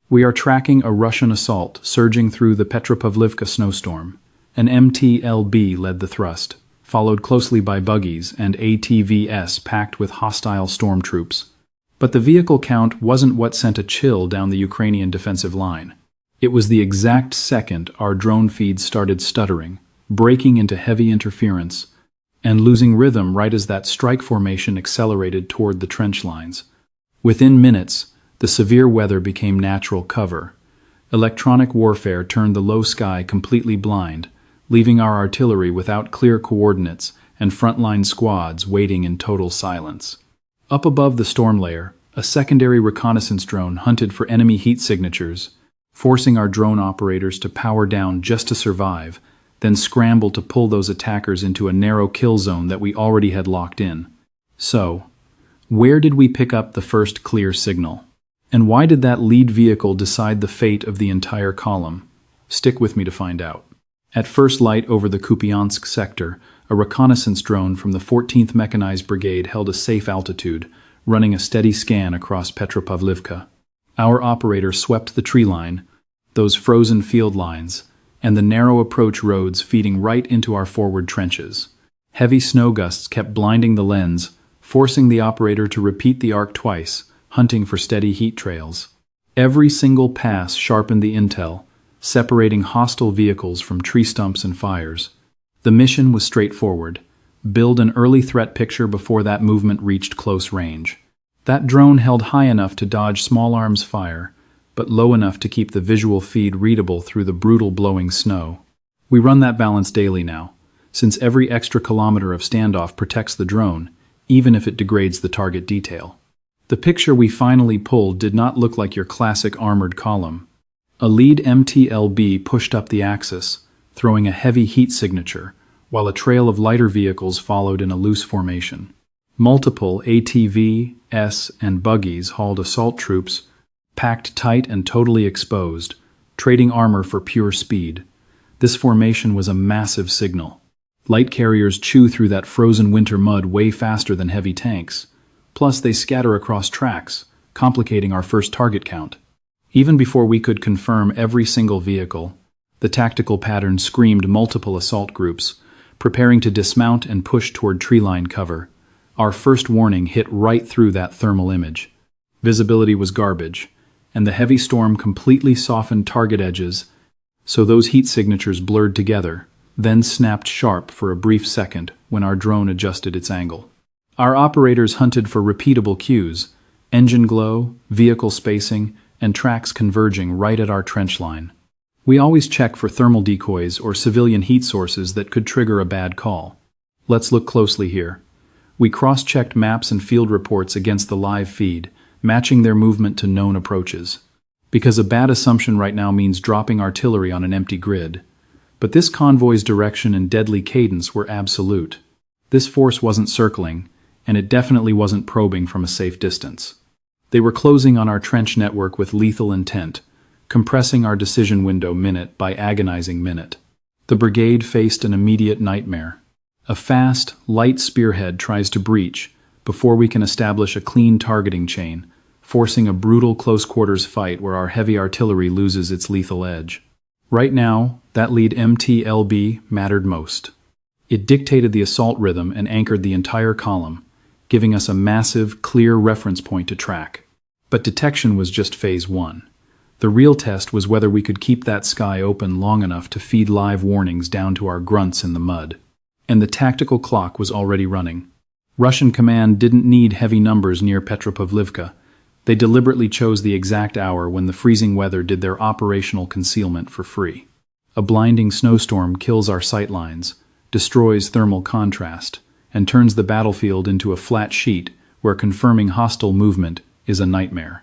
We are tracking a Russian assault surging through the Petropavlivka snowstorm. An MTLB led the thrust, followed closely by buggies and ATVs packed with hostile stormtroops. But the vehicle count wasn't what sent a chill down the Ukrainian defensive line. It was the exact second our drone feeds started stuttering, breaking into heavy interference, and losing rhythm right as that strike formation accelerated toward the trench lines. Within minutes, the severe weather became natural cover. Electronic warfare turned the low sky completely blind, leaving our artillery without clear coordinates and frontline squads waiting in total silence. Up above the storm layer, a secondary reconnaissance drone hunted for enemy heat signatures, forcing our drone operators to power down just to survive, then scramble to pull those attackers into a narrow kill zone that we already had locked in. So, where did we pick up the first clear signal? And why did that lead vehicle decide the fate of the entire column? Stick with me to find out. At first light over the Kupiansk sector, a reconnaissance drone from the 14th Mechanized Brigade held a safe altitude, running a steady scan across Petropavlivka. Our operator swept the tree line, those frozen field lines, and the narrow approach roads feeding right into our forward trenches. Heavy snow gusts kept blinding the lens, forcing the operator to repeat the arc twice, hunting for steady heat trails. Every single pass sharpened the intel, separating hostile vehicles from tree stumps and fires. The mission was straightforward: build an early threat picture before that movement reached close range. That drone held high enough to dodge small arms fire, but low enough to keep the visual feed readable through the brutal blowing snow. We run that balance daily now, since every extra kilometer of standoff protects the drone, even if it degrades the target detail. The picture we finally pulled did not look like your classic armored column. A lead MTLB pushed up the axis, throwing a heavy heat signature, while a trail of lighter vehicles followed in a loose formation. Multiple ATVs and buggies hauled assault troops, packed tight and totally exposed, trading armor for pure speed. This formation was a massive signal. Light carriers chew through that frozen winter mud way faster than heavy tanks. Plus, they scatter across tracks, complicating our first target count. Even before we could confirm every single vehicle, the tactical pattern screamed multiple assault groups, preparing to dismount and push toward treeline cover. Our first warning hit right through that thermal image. Visibility was garbage, and the heavy storm completely softened target edges, so those heat signatures blurred together, then snapped sharp for a brief second when our drone adjusted its angle. Our operators hunted for repeatable cues: engine glow, vehicle spacing, and tracks converging right at our trench line. We always check for thermal decoys or civilian heat sources that could trigger a bad call. Let's look closely here. We cross-checked maps and field reports against the live feed, matching their movement to known approaches. Because a bad assumption right now means dropping artillery on an empty grid. But this convoy's direction and deadly cadence were absolute. This force wasn't circling, and it definitely wasn't probing from a safe distance. They were closing on our trench network with lethal intent, compressing our decision window minute by agonizing minute. The brigade faced an immediate nightmare. A fast, light spearhead tries to breach before we can establish a clean targeting chain, forcing a brutal close-quarters fight where our heavy artillery loses its lethal edge. Right now, that lead MTLB mattered most. It dictated the assault rhythm and anchored the entire column, giving us a massive, clear reference point to track. But detection was just phase one. The real test was whether we could keep that sky open long enough to feed live warnings down to our grunts in the mud. And the tactical clock was already running. Russian command didn't need heavy numbers near Petropavlivka. They deliberately chose the exact hour when the freezing weather did their operational concealment for free. A blinding snowstorm kills our sightlines, destroys thermal contrast, and turns the battlefield into a flat sheet where confirming hostile movement is a nightmare.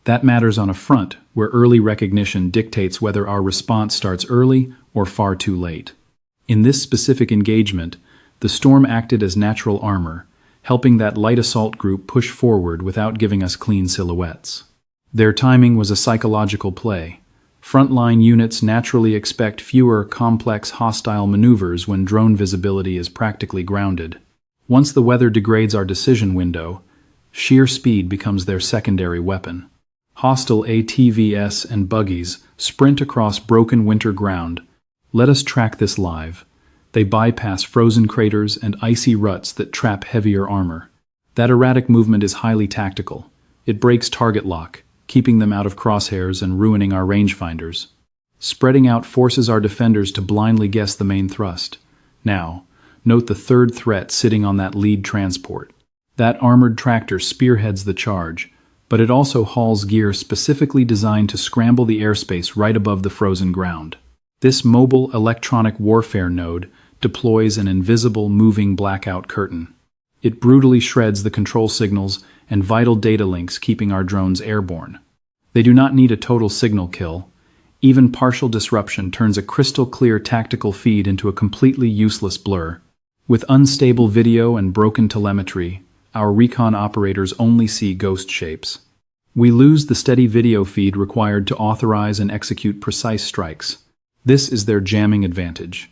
That matters on a front where early recognition dictates whether our response starts early or far too late. In this specific engagement, the storm acted as natural armor, helping that light assault group push forward without giving us clean silhouettes. Their timing was a psychological play. Frontline units naturally expect fewer complex hostile maneuvers when drone visibility is practically grounded. Once the weather degrades our decision window, sheer speed becomes their secondary weapon. Hostile ATVs and buggies sprint across broken winter ground. Let us track this live. They bypass frozen craters and icy ruts that trap heavier armor. That erratic movement is highly tactical. It breaks target lock, keeping them out of crosshairs and ruining our rangefinders. Spreading out forces our defenders to blindly guess the main thrust. Now, note the third threat sitting on that lead transport. That armored tractor spearheads the charge, but it also hauls gear specifically designed to scramble the airspace right above the frozen ground. This mobile electronic warfare node deploys an invisible moving blackout curtain. It brutally shreds the control signals and vital data links keeping our drones airborne. They do not need a total signal kill. Even partial disruption turns a crystal-clear tactical feed into a completely useless blur. With unstable video and broken telemetry, our recon operators only see ghost shapes. We lose the steady video feed required to authorize and execute precise strikes. This is their jamming advantage.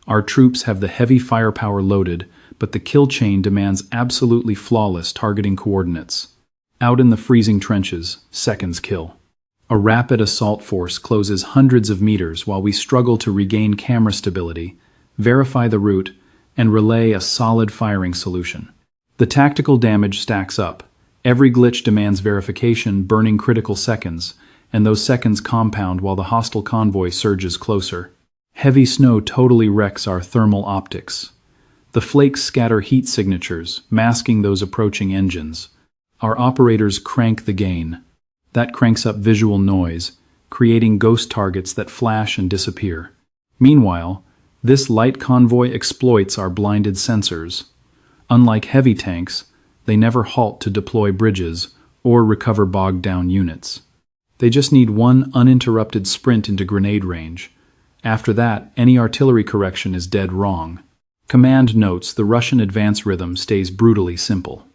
Our troops have the heavy firepower loaded, but the kill chain demands absolutely flawless targeting coordinates. Out in the freezing trenches, seconds kill. A rapid assault force closes hundreds of meters while we struggle to regain camera stability, verify the route, and relay a solid firing solution. The tactical damage stacks up. Every glitch demands verification, burning critical seconds, and those seconds compound while the hostile convoy surges closer. Heavy snow totally wrecks our thermal optics. The flakes scatter heat signatures, masking those approaching engines. Our operators crank the gain. That cranks up visual noise, creating ghost targets that flash and disappear. Meanwhile, this light convoy exploits our blinded sensors. Unlike heavy tanks, they never halt to deploy bridges or recover bogged-down units. They just need one uninterrupted sprint into grenade range. After that, any artillery correction is dead wrong. Command notes the Russian advance rhythm stays brutally simple.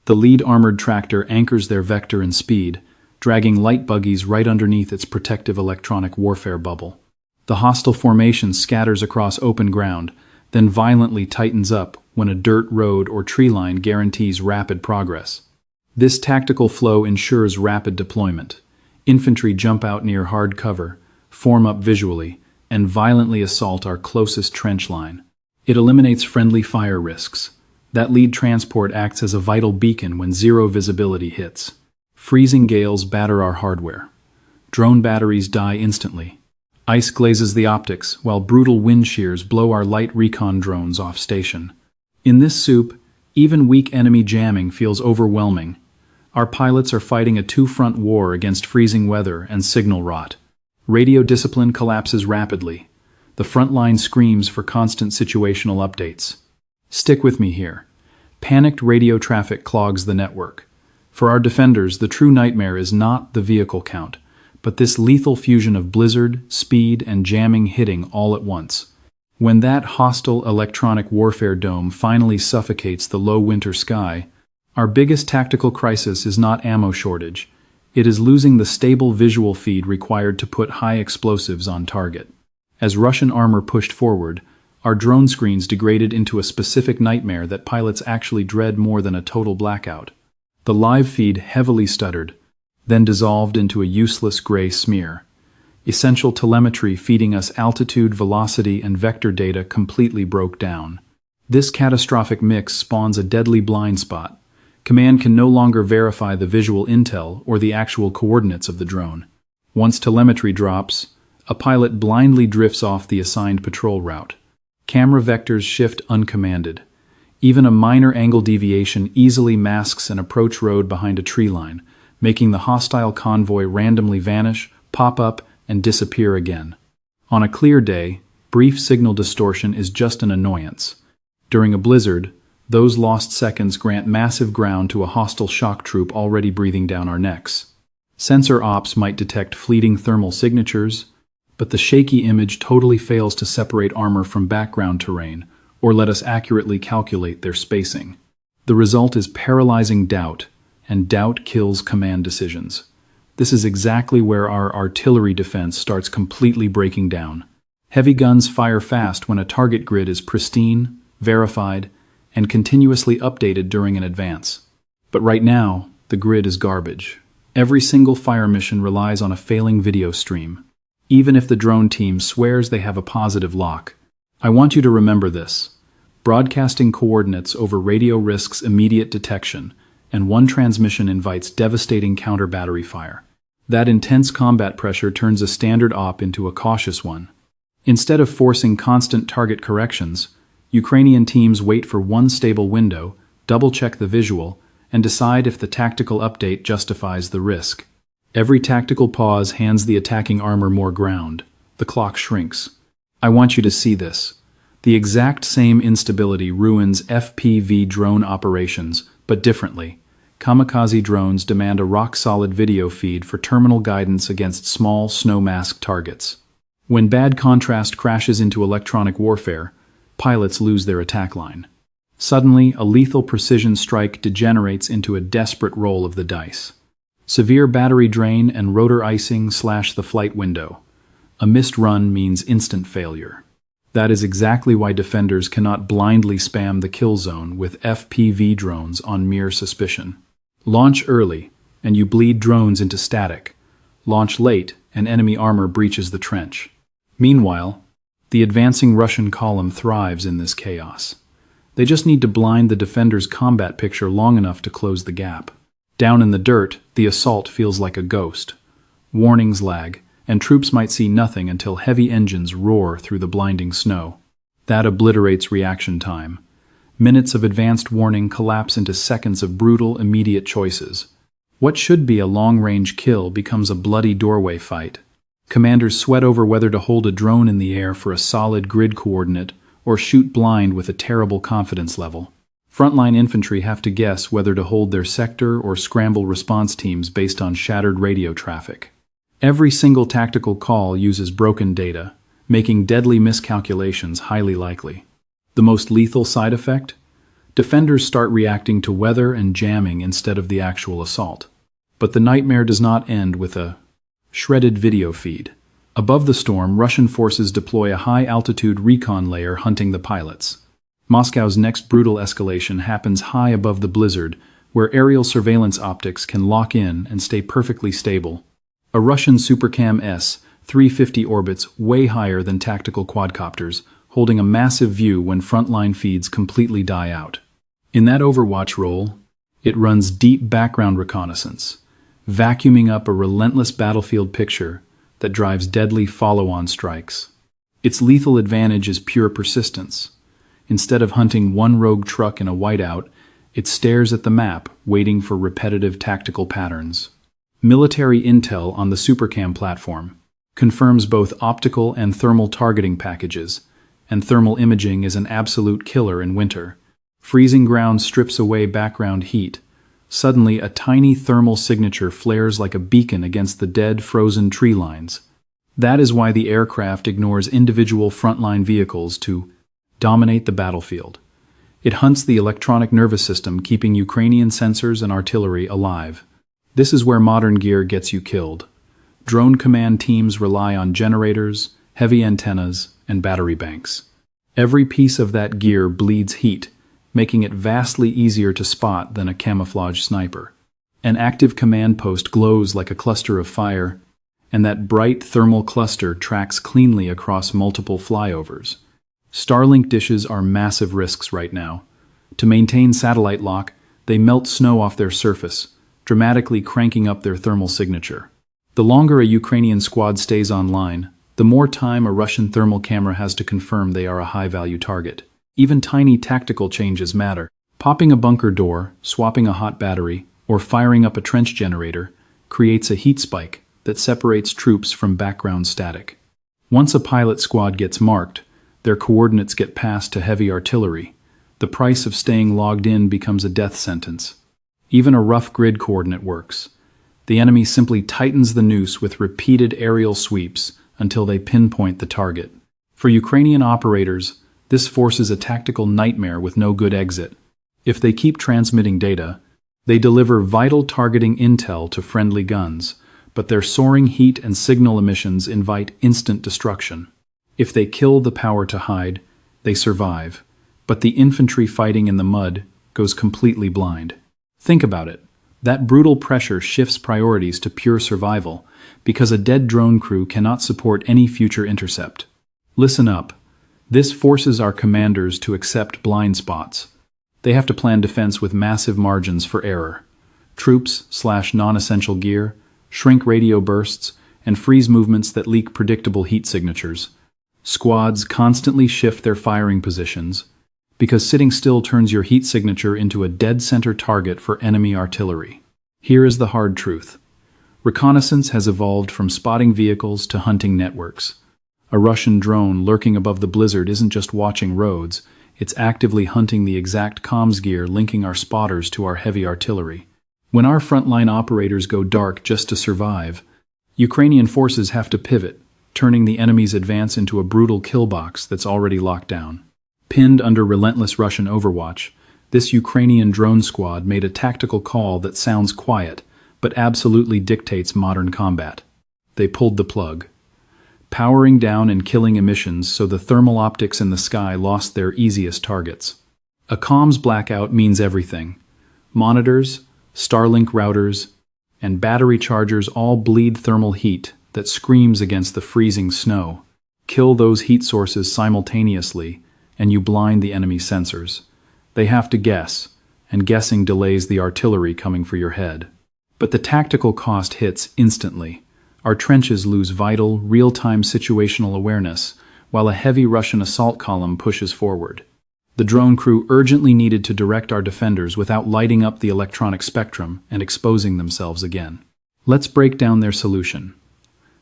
The lead armored tractor anchors their vector and speed, dragging light buggies right underneath its protective electronic warfare bubble. The hostile formation scatters across open ground, then violently tightens up when a dirt road or tree line guarantees rapid progress. This tactical flow ensures rapid deployment. Infantry jump out near hard cover, form up visually, and violently assault our closest trench line. It eliminates friendly fire risks. That lead transport acts as a vital beacon when zero visibility hits. Freezing gales batter our hardware. Drone batteries die instantly. Ice glazes the optics, while brutal wind shears blow our light recon drones off station. In this soup, even weak enemy jamming feels overwhelming. Our pilots are fighting a two-front war against freezing weather and signal rot. Radio discipline collapses rapidly. The front line screams for constant situational updates. Stick with me here. Panicked radio traffic clogs the network. For our defenders, the true nightmare is not the vehicle count, but this lethal fusion of blizzard, speed, and jamming hitting all at once. When that hostile electronic warfare dome finally suffocates the low winter sky, our biggest tactical crisis is not ammo shortage. It is losing the stable visual feed required to put high explosives on target. As Russian armor pushed forward, our drone screens degraded into a specific nightmare that pilots actually dread more than a total blackout. The live feed heavily stuttered, then dissolved into a useless gray smear. Essential telemetry feeding us altitude, velocity, and vector data completely broke down. This catastrophic mix spawns a deadly blind spot. Command can no longer verify the visual intel or the actual coordinates of the drone. Once telemetry drops, a pilot blindly drifts off the assigned patrol route. Camera vectors shift uncommanded. Even a minor angle deviation easily masks an approach road behind a tree line, making the hostile convoy randomly vanish, pop up, and disappear again. On a clear day, brief signal distortion is just an annoyance. During a blizzard, those lost seconds grant massive ground to a hostile shock troop already breathing down our necks. Sensor ops might detect fleeting thermal signatures, but the shaky image totally fails to separate armor from background terrain, or let us accurately calculate their spacing. The result is paralyzing doubt, and doubt kills command decisions. This is exactly where our artillery defense starts completely breaking down. Heavy guns fire fast when a target grid is pristine, verified, and continuously updated during an advance. But right now, the grid is garbage. Every single fire mission relies on a failing video stream, even if the drone team swears they have a positive lock. I want you to remember this. Broadcasting coordinates over radio risks immediate detection, and one transmission invites devastating counter-battery fire. That intense combat pressure turns a standard op into a cautious one. Instead of forcing constant target corrections, Ukrainian teams wait for one stable window, double-check the visual, and decide if the tactical update justifies the risk. Every tactical pause hands the attacking armor more ground. The clock shrinks. I want you to see this. The exact same instability ruins FPV drone operations, but differently. Kamikaze drones demand a rock-solid video feed for terminal guidance against small, snow-masked targets. When bad contrast crashes into electronic warfare, pilots lose their attack line. Suddenly, a lethal precision strike degenerates into a desperate roll of the dice. Severe battery drain and rotor icing slash the flight window. A missed run means instant failure. That is exactly why defenders cannot blindly spam the kill zone with FPV drones on mere suspicion. Launch early, and you bleed drones into static. Launch late, and enemy armor breaches the trench. Meanwhile, the advancing Russian column thrives in this chaos. They just need to blind the defender's combat picture long enough to close the gap. Down in the dirt, the assault feels like a ghost. Warnings lag, and troops might see nothing until heavy engines roar through the blinding snow. That obliterates reaction time. Minutes of advanced warning collapse into seconds of brutal, immediate choices. What should be a long-range kill becomes a bloody doorway fight. Commanders sweat over whether to hold a drone in the air for a solid grid coordinate or shoot blind with a terrible confidence level. Frontline infantry have to guess whether to hold their sector or scramble response teams based on shattered radio traffic. Every single tactical call uses broken data, making deadly miscalculations highly likely. The most lethal side effect? Defenders start reacting to weather and jamming instead of the actual assault. But the nightmare does not end with a shredded video feed. Above the storm, Russian forces deploy a high-altitude recon layer hunting the pilots. Moscow's next brutal escalation happens high above the blizzard, where aerial surveillance optics can lock in and stay perfectly stable. A Russian Supercam S-350 orbits way higher than tactical quadcopters, holding a massive view when frontline feeds completely die out. In that Overwatch role, it runs deep background reconnaissance, vacuuming up a relentless battlefield picture that drives deadly follow-on strikes. Its lethal advantage is pure persistence. Instead of hunting one rogue truck in a whiteout, it stares at the map, waiting for repetitive tactical patterns. Military intel on the Supercam platform confirms both optical and thermal targeting packages, and thermal imaging is an absolute killer in winter. Freezing ground strips away background heat. Suddenly, a tiny thermal signature flares like a beacon against the dead, frozen tree lines. That is why the aircraft ignores individual frontline vehicles to dominate the battlefield. It hunts the electronic nervous system, keeping Ukrainian sensors and artillery alive. This is where modern gear gets you killed. Drone command teams rely on generators, heavy antennas, and battery banks. Every piece of that gear bleeds heat, making it vastly easier to spot than a camouflage sniper. An active command post glows like a cluster of fire, and that bright thermal cluster tracks cleanly across multiple flyovers. Starlink dishes are massive risks right now. To maintain satellite lock, they melt snow off their surface, dramatically cranking up their thermal signature. The longer a Ukrainian squad stays online, the more time a Russian thermal camera has to confirm they are a high-value target. Even tiny tactical changes matter. Popping a bunker door, swapping a hot battery, or firing up a trench generator creates a heat spike that separates troops from background static. Once a pilot squad gets marked, their coordinates get passed to heavy artillery. The price of staying logged in becomes a death sentence. Even a rough grid coordinate works. The enemy simply tightens the noose with repeated aerial sweeps until they pinpoint the target. For Ukrainian operators, this forces a tactical nightmare with no good exit. If they keep transmitting data, they deliver vital targeting intel to friendly guns, but their soaring heat and signal emissions invite instant destruction. If they kill the power to hide, they survive, but the infantry fighting in the mud goes completely blind. Think about it. That brutal pressure shifts priorities to pure survival, because a dead drone crew cannot support any future intercept. Listen up. This forces our commanders to accept blind spots. They have to plan defense with massive margins for error. Troops/non-essential gear, shrink radio bursts, and freeze movements that leak predictable heat signatures. Squads constantly shift their firing positions, because sitting still turns your heat signature into a dead-center target for enemy artillery. Here is the hard truth. Reconnaissance has evolved from spotting vehicles to hunting networks. A Russian drone lurking above the blizzard isn't just watching roads, it's actively hunting the exact comms gear linking our spotters to our heavy artillery. When our frontline operators go dark just to survive, Ukrainian forces have to pivot, turning the enemy's advance into a brutal kill box that's already locked down. Pinned under relentless Russian overwatch, this Ukrainian drone squad made a tactical call that sounds quiet, but absolutely dictates modern combat. They pulled the plug, powering down and killing emissions so the thermal optics in the sky lost their easiest targets. A comms blackout means everything. Monitors, Starlink routers, and battery chargers all bleed thermal heat that screams against the freezing snow. Kill those heat sources simultaneously, and you blind the enemy sensors. They have to guess, and guessing delays the artillery coming for your head. But the tactical cost hits instantly. Our trenches lose vital, real-time situational awareness, while a heavy Russian assault column pushes forward. The drone crew urgently needed to direct our defenders without lighting up the electronic spectrum and exposing themselves again. Let's break down their solution.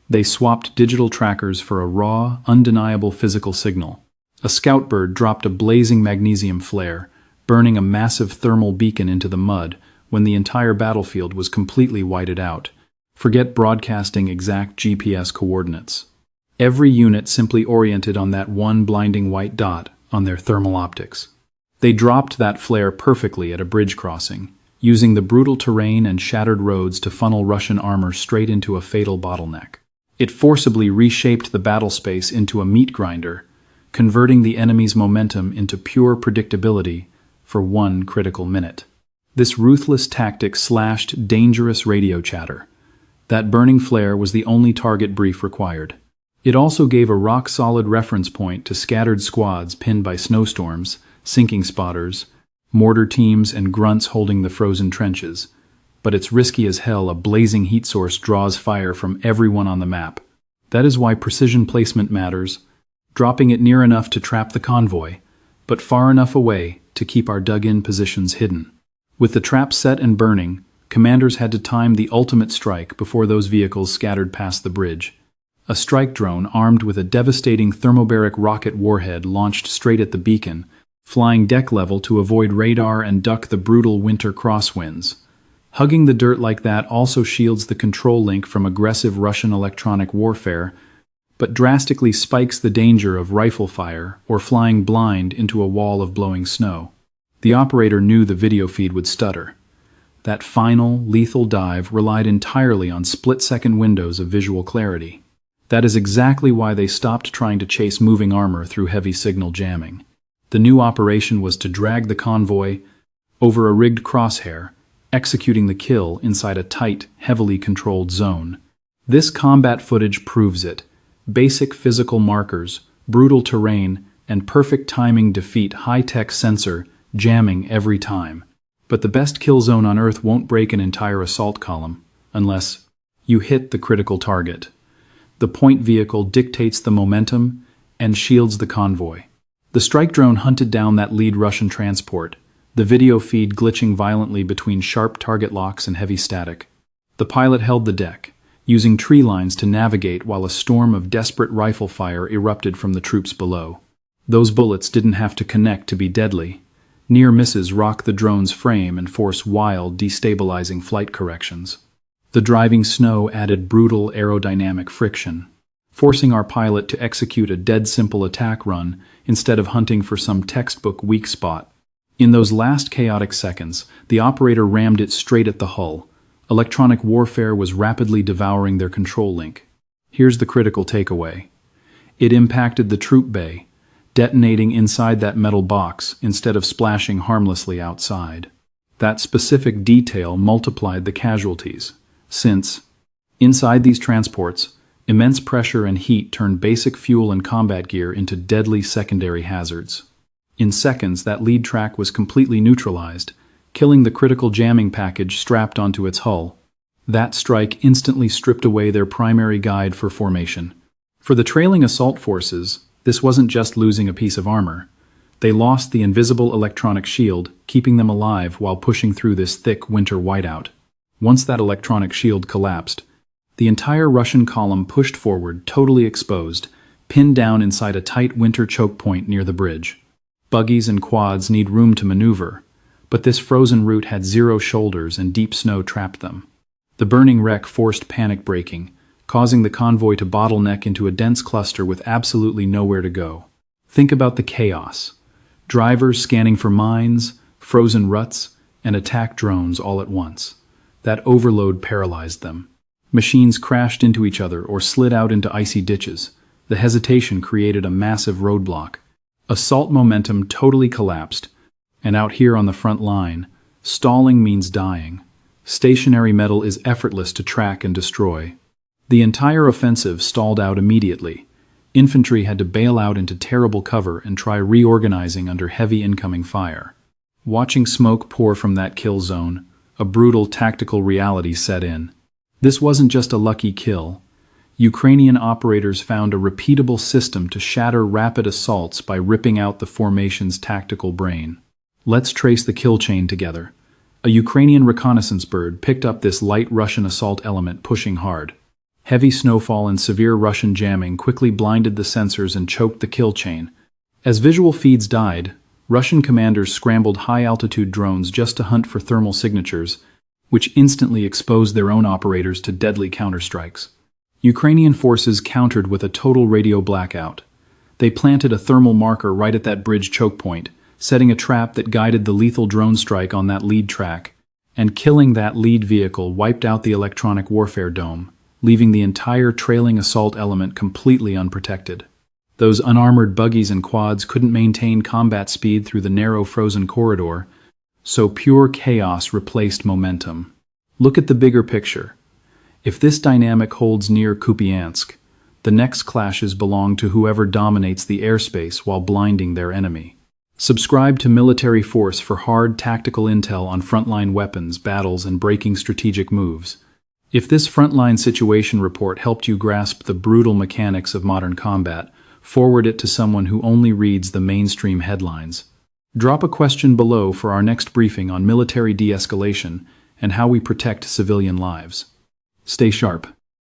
They swapped digital trackers for a raw, undeniable physical signal. A scout bird dropped a blazing magnesium flare, burning a massive thermal beacon into the mud when the entire battlefield was completely whited out. Forget broadcasting exact GPS coordinates. Every unit simply oriented on that one blinding white dot on their thermal optics. They dropped that flare perfectly at a bridge crossing, using the brutal terrain and shattered roads to funnel Russian armor straight into a fatal bottleneck. It forcibly reshaped the battle space into a meat grinder, converting the enemy's momentum into pure predictability for one critical minute. This ruthless tactic slashed dangerous radio chatter. That burning flare was the only target brief required. It also gave a rock-solid reference point to scattered squads pinned by snowstorms, sinking spotters, mortar teams, and grunts holding the frozen trenches. But it's risky as hell. A blazing heat source draws fire from everyone on the map. That is why precision placement matters, dropping it near enough to trap the convoy, but far enough away to keep our dug-in positions hidden. With the trap set and burning, commanders had to time the ultimate strike before those vehicles scattered past the bridge. A strike drone armed with a devastating thermobaric rocket warhead launched straight at the beacon, flying deck level to avoid radar and duck the brutal winter crosswinds. Hugging the dirt like that also shields the control link from aggressive Russian electronic warfare, but drastically spikes the danger of rifle fire or flying blind into a wall of blowing snow. The operator knew the video feed would stutter. That final, lethal dive relied entirely on split-second windows of visual clarity. That is exactly why they stopped trying to chase moving armor through heavy signal jamming. The new operation was to drag the convoy over a rigged crosshair, executing the kill inside a tight, heavily controlled zone. This combat footage proves it. Basic physical markers, brutal terrain, and perfect timing defeat high-tech sensor jamming every time. But the best kill zone on Earth won't break an entire assault column, unless you hit the critical target. The point vehicle dictates the momentum and shields the convoy. The strike drone hunted down that lead Russian transport, the video feed glitching violently between sharp target locks and heavy static. The pilot held the deck, using tree lines to navigate while a storm of desperate rifle fire erupted from the troops below. Those bullets didn't have to connect to be deadly. Near misses rock the drone's frame and force wild, destabilizing flight corrections. The driving snow added brutal aerodynamic friction, forcing our pilot to execute a dead-simple attack run instead of hunting for some textbook weak spot. In those last chaotic seconds, the operator rammed it straight at the hull. Electronic warfare was rapidly devouring their control link. Here's the critical takeaway. It impacted the troop bay, detonating inside that metal box instead of splashing harmlessly outside. That specific detail multiplied the casualties, since, inside these transports, immense pressure and heat turned basic fuel and combat gear into deadly secondary hazards. In seconds, that lead track was completely neutralized, killing the critical jamming package strapped onto its hull. That strike instantly stripped away their primary guide for formation. For the trailing assault forces, this wasn't just losing a piece of armor. They lost the invisible electronic shield, keeping them alive while pushing through this thick winter whiteout. Once that electronic shield collapsed, the entire Russian column pushed forward, totally exposed, pinned down inside a tight winter choke point near the bridge. Buggies and quads need room to maneuver, but this frozen route had zero shoulders and deep snow trapped them. The burning wreck forced panic braking, causing the convoy to bottleneck into a dense cluster with absolutely nowhere to go. Think about the chaos. Drivers scanning for mines, frozen ruts, and attack drones all at once. That overload paralyzed them. Machines crashed into each other or slid out into icy ditches. The hesitation created a massive roadblock. Assault momentum totally collapsed, and out here on the front line, stalling means dying. Stationary metal is effortless to track and destroy. The entire offensive stalled out immediately. Infantry had to bail out into terrible cover and try reorganizing under heavy incoming fire. Watching smoke pour from that kill zone, a brutal tactical reality set in. This wasn't just a lucky kill. Ukrainian operators found a repeatable system to shatter rapid assaults by ripping out the formation's tactical brain. Let's trace the kill chain together. A Ukrainian reconnaissance bird picked up this light Russian assault element pushing hard. Heavy snowfall and severe Russian jamming quickly blinded the sensors and choked the kill chain. As visual feeds died, Russian commanders scrambled high-altitude drones just to hunt for thermal signatures, which instantly exposed their own operators to deadly counterstrikes. Ukrainian forces countered with a total radio blackout. They planted a thermal marker right at that bridge choke point, setting a trap that guided the lethal drone strike on that lead track, and killing that lead vehicle wiped out the electronic warfare dome, leaving the entire trailing assault element completely unprotected. Those unarmored buggies and quads couldn't maintain combat speed through the narrow frozen corridor, so pure chaos replaced momentum. Look at the bigger picture. If this dynamic holds near Kupiansk, the next clashes belong to whoever dominates the airspace while blinding their enemy. Subscribe to Military Force for hard tactical intel on frontline weapons, battles, and breaking strategic moves. If this frontline situation report helped you grasp the brutal mechanics of modern combat, forward it to someone who only reads the mainstream headlines. Drop a question below for our next briefing on military de-escalation and how we protect civilian lives. Stay sharp.